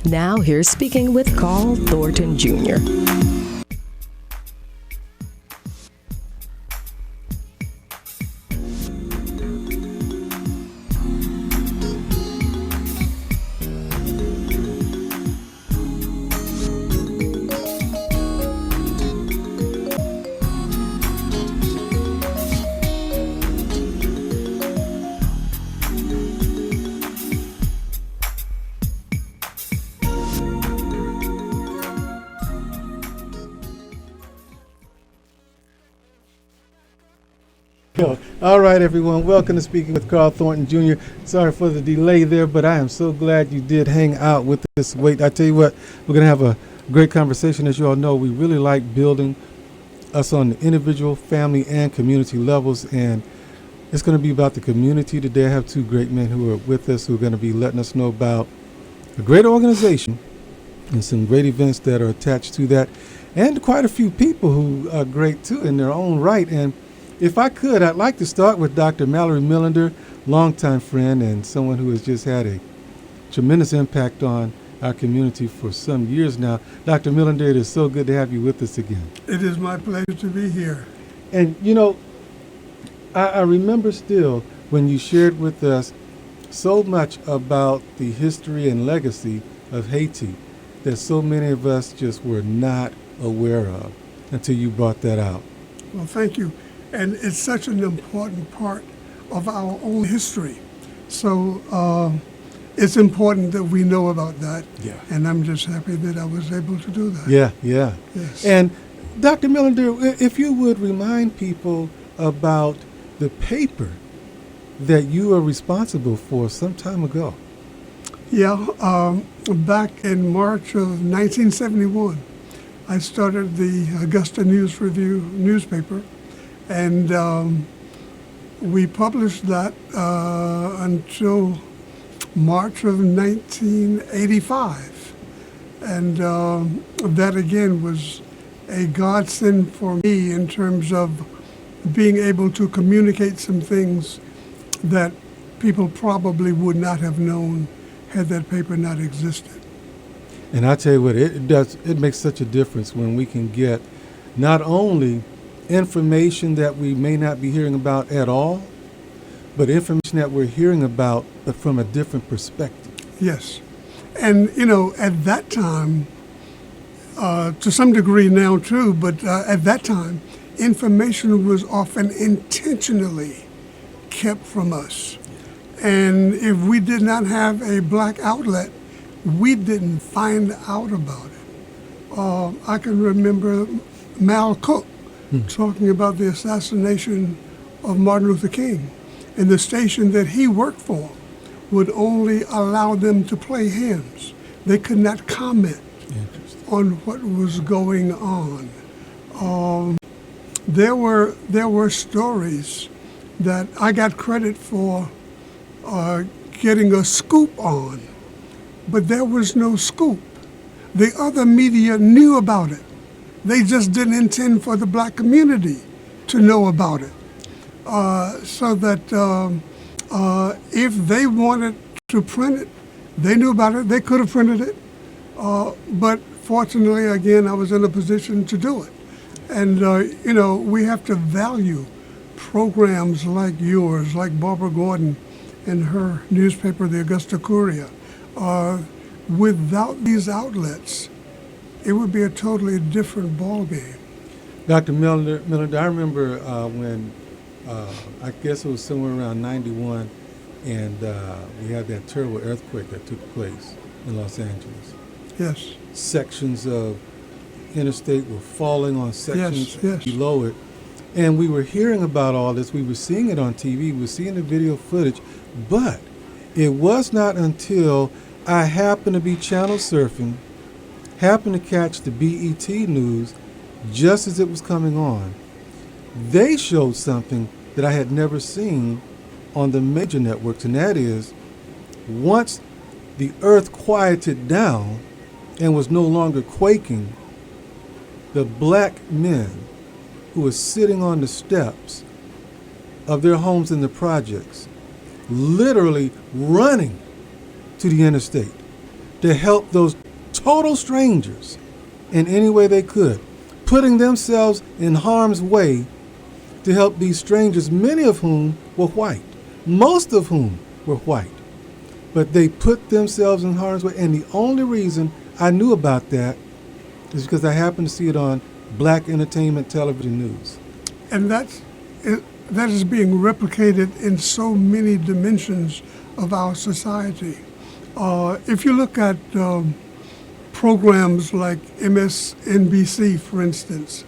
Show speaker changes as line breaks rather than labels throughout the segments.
Now here's Speaking with Carl Thornton Jr.
All right, everyone. Welcome to Speaking with Carl Thornton Jr. Sorry for the delay there, but I am so glad you did hang out with this wait. I tell you what, we're going to have a great conversation. As you all know, we really like building us on the individual, family, and community levels, and it's going to be about the community today. I have two great men who are with us who are going to be letting us know about a great organization and some great events that are attached to that, and quite a few people who are great, too, in their own right. And if I could, I'd like to start with Dr. Mallory Millender, longtime friend and someone who has just had a tremendous impact on our community for some years now. Dr. Millender, it is so good to have you with us again.
It is my pleasure to be here.
And, you know, I remember still when you shared with us so much about the history and legacy of Haiti that so many of us just were not aware of until you brought that out.
Well, thank you. And it's such an important part of our own history. So it's important that we know about that.
Yeah.
And I'm just happy that I was able to do that.
Yeah.
Yes.
And Dr. Millender, if you would remind people about the paper that you are responsible for some time ago.
Yeah. Back in March of 1971, I started the Augusta News Review newspaper. And we published that until March of 1985. And that, again, was a godsend for me in terms of being able to communicate some things that people probably would not have known had that paper not existed.
And I tell you what, it makes such a difference when we can get not only information that we may not be hearing about at all, but information that we're hearing about, but from a different perspective.
Yes. And, you know, at that time, to some degree now too, but at that time, information was often intentionally kept from us. And if we did not have a black outlet, we didn't find out about it. I can remember Mal Cook talking about the assassination of Martin Luther King, and the station that he worked for would only allow them to play hymns. They could not comment on what was going on. There were stories that I got credit for getting a scoop on, but there was no scoop. The other media knew about it. They just didn't intend for the black community to know about it. So that if they wanted to print it, they knew about it, they could have printed it. But fortunately, again, I was in a position to do it. And, you know, we have to value programs like yours, like Barbara Gordon and her newspaper, the Augusta Courier. Without these outlets, it would be a totally different ballgame.
Dr. Millender, I remember when, I guess it was somewhere around 91, and we had that terrible earthquake that took place in Los Angeles.
Yes.
Sections of interstate were falling on sections
yes.
below it. And we were hearing about all this. We were seeing it on TV. We were seeing the video footage. But it was not until I happened to be channel surfing, happened to catch the BET news just as it was coming on. They showed something that I had never seen on the major networks, and that is once the earth quieted down and was no longer quaking, the black men who were sitting on the steps of their homes in the projects, literally running to the interstate, to help those total strangers in any way they could, putting themselves in harm's way to help these strangers, many of whom were white, most of whom were white. But they put themselves in harm's way, and the only reason I knew about that is because I happened to see it on Black Entertainment Television News.
And that is being replicated in so many dimensions of our society. If you look at programs like MSNBC, for instance,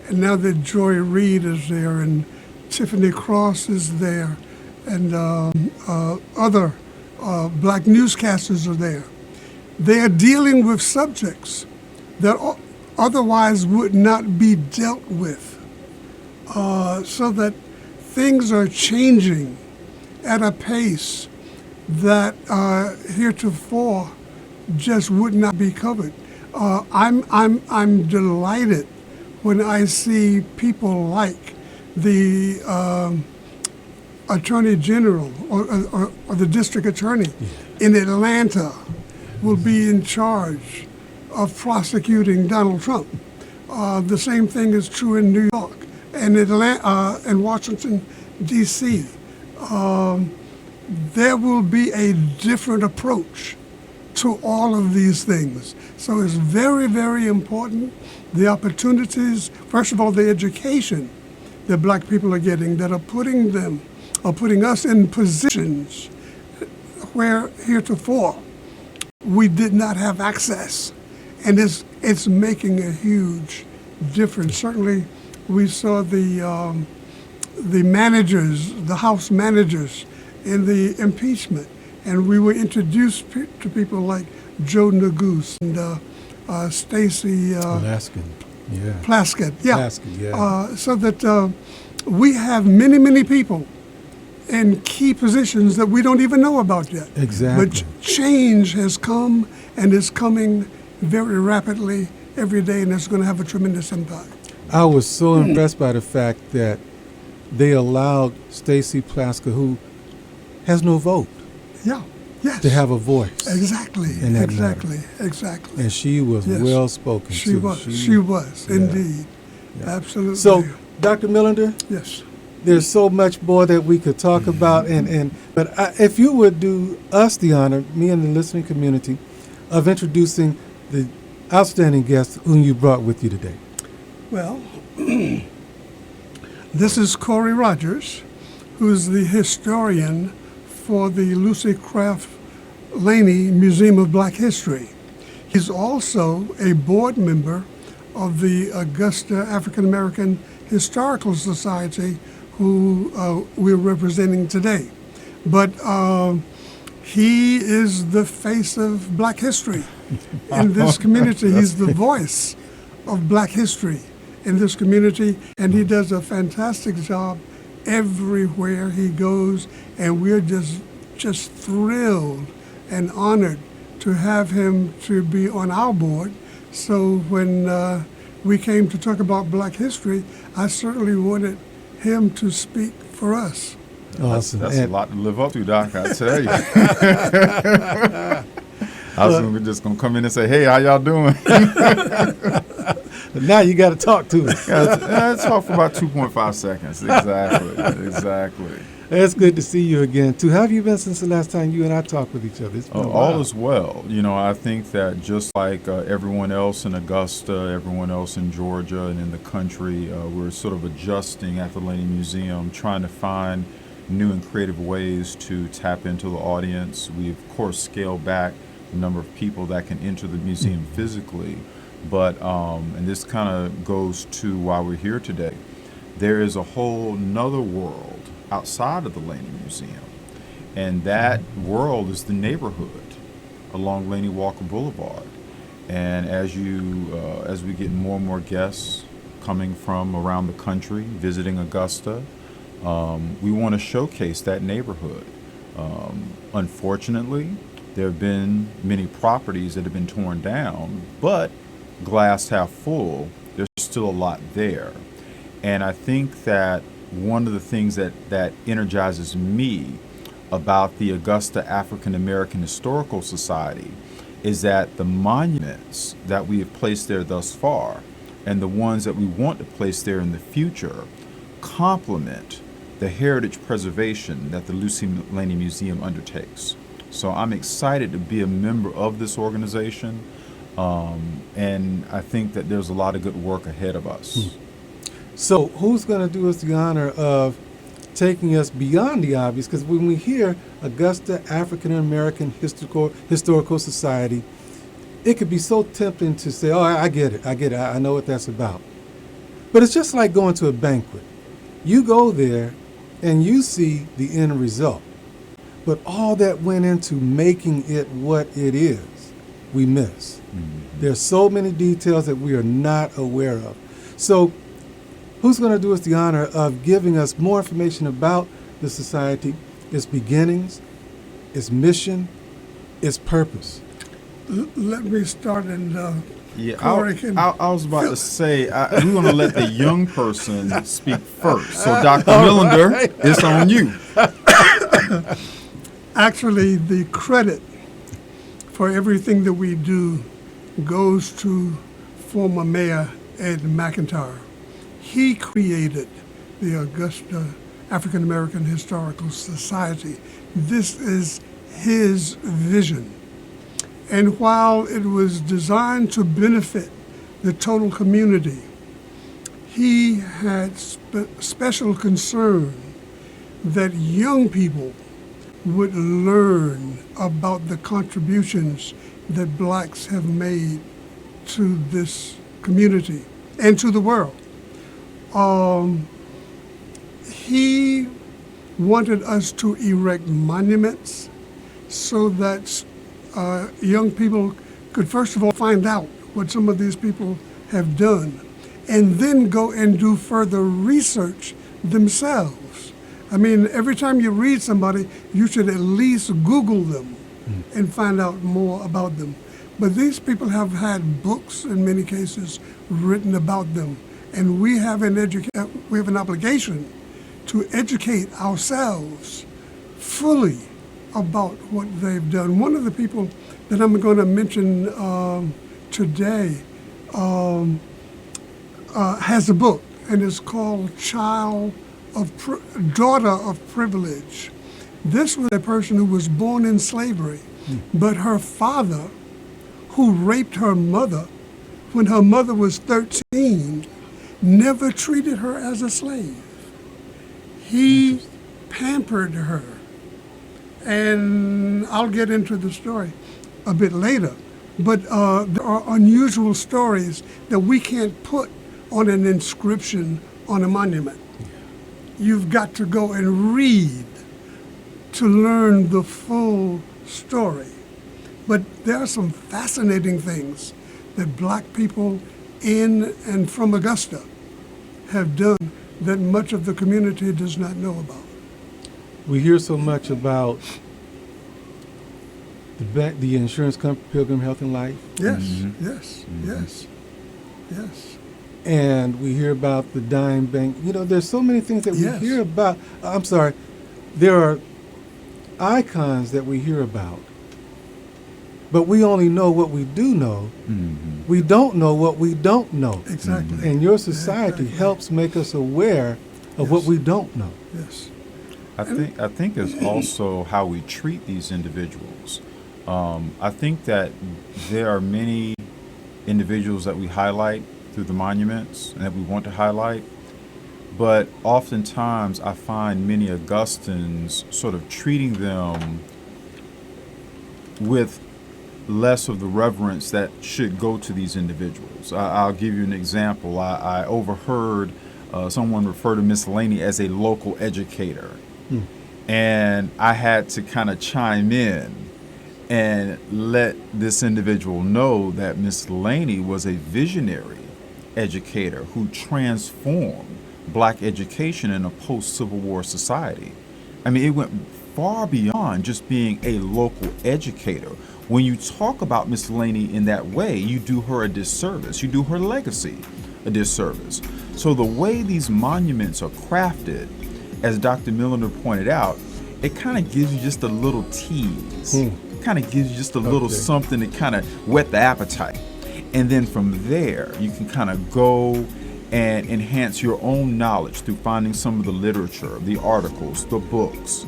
and now that Joy Reid is there and Tiffany Cross is there and other black newscasters are there, they are dealing with subjects that otherwise would not be dealt with, so that things are changing at a pace that heretofore just would not be covered. I'm delighted when I see people like the Attorney General or the District Attorney in Atlanta will be in charge of prosecuting Donald Trump. The same thing is true in New York and and Washington, D.C. There will be a different approach to all of these things. So it's very, very important. The opportunities, first of all, the education that black people are getting that are putting us in positions where heretofore we did not have access. And it's making a huge difference. Certainly we saw the managers, the House managers in the impeachment, and we were introduced to people like Joe Neguse and Stacey Plaskett. So that we have many, many people in key positions that we don't even know about yet.
Exactly.
But change has come and is coming very rapidly every day, and it's going to have a tremendous impact.
I was so impressed by the fact that they allowed Stacey Plaskett, who has no vote, to have a voice.
Exactly.
In that
Exactly.
matter.
Exactly.
And she was well spoken.
She was indeed.
Yeah.
Absolutely.
So, Dr. Millender,
yes.
there's so much more that we could talk about, but if you would do us the honor, me and the listening community, of introducing the outstanding guest whom you brought with you today.
Well, this is Corey Rogers, who's the historian for the Lucy Craft Laney Museum of Black History. He's also a board member of the Augusta African American Historical Society, who we're representing today. But he is the face of Black history in this community. He's the voice of Black history in this community, and he does a fantastic job everywhere he goes, and we're just thrilled and honored to have him to be on our board. So when we came to talk about Black history, I certainly wanted him to speak for us.
Awesome.
That's a lot to live up to, Doc, I tell you. I was just going to come in and say, hey, how y'all doing?
But now you got to talk to us.
Talk for about 2.5 seconds. Exactly.
It's good to see you again, too. How have you been since the last time you and I talked with each other? It's been a while.
All is well. You know, I think that just like everyone else in Augusta, everyone else in Georgia and in the country, we're sort of adjusting at the Laney Museum, trying to find new and creative ways to tap into the audience. We, of course, scaled back the number of people that can enter the museum physically. But, and this kind of goes to why we're here today, there is a whole nother world outside of the Laney Museum. And that world is the neighborhood along Laney Walker Boulevard. And as we get more and more guests coming from around the country, visiting Augusta, we want to showcase that neighborhood. Unfortunately, there have been many properties that have been torn down, but glass half full, there's still a lot there. And I think that one of the things that energizes me about the Augusta African American Historical Society is that the monuments that we have placed there thus far and the ones that we want to place there in the future complement the heritage preservation that the Lucy Laney Museum undertakes. So I'm excited to be a member of this organization, and I think that there's a lot of good work ahead of us.
So who's going to do us the honor of taking us beyond the obvious? Because when we hear Augusta African American Historical Society, it could be so tempting to say, oh, I get it, I know what that's about. But it's just like going to a banquet. You go there and you see the end result. But all that went into making it what it is, we miss. There's so many details that we are not aware of. So who's going to do us the honor of giving us more information about the society, its beginnings, its mission, its purpose?
Let me start, and
Yeah,
Corey can
I was about to say, we're going to let the young person speak first. So, Dr. Millender, it's on you.
Actually, the credit for everything that we do goes to former Mayor Ed McIntyre. He created the Augusta African American Historical Society. This is his vision. And while it was designed to benefit the total community, he had special concern that young people would learn about the contributions that blacks have made to this community and to the world. He wanted us to erect monuments so that young people could first of all find out what some of these people have done and then go and do further research themselves. I mean, every time you read somebody, you should at least Google them and find out more about them. But these people have had books, in many cases, written about them. And we have an obligation to educate ourselves fully about what they've done. One of the people that I'm going to mention today has a book, and it's called Daughter of Privilege. This was a person who was born in slavery, but her father, who raped her mother when her mother was 13, never treated her as a slave. He pampered her. And I'll get into the story a bit later. But there are unusual stories that we can't put on an inscription on a monument. You've got to go and read to learn the full story. But there are some fascinating things that black people in and from Augusta have done that much of the community does not know about.
We hear so much about the insurance company, Pilgrim Health and Life.
Yes, yes.
And we hear about the Dime Bank. You know, there's so many things that we hear about. I'm sorry. There are icons that we hear about, but we only know what we do know. We don't know what we don't know.
Exactly.
And your society helps make us aware of what we don't know.
Yes.
I think it's also how we treat these individuals. I think that there are many individuals that we highlight through the monuments and that we want to highlight, but oftentimes I find many Augustans sort of treating them with less of the reverence that should go to these individuals. I'll give you an example. I overheard someone refer to Miss Laney as a local educator. And I had to kind of chime in and let this individual know that Miss Laney was a visionary educator who transformed black education in a post-Civil War society. I mean, it went far beyond just being a local educator. When you talk about Miss Laney in that way, you do her a disservice. You do her legacy a disservice. So the way these monuments are crafted, as Dr. Millender pointed out, it kind of gives you just a little tease kind of gives you just a little something to kind of whet the appetite. And then from there, you can kind of go and enhance your own knowledge through finding some of the literature, the articles, the books,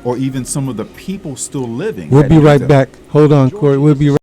or even some of the people still living.
We'll be right back. Hold on, Corey. We'll be right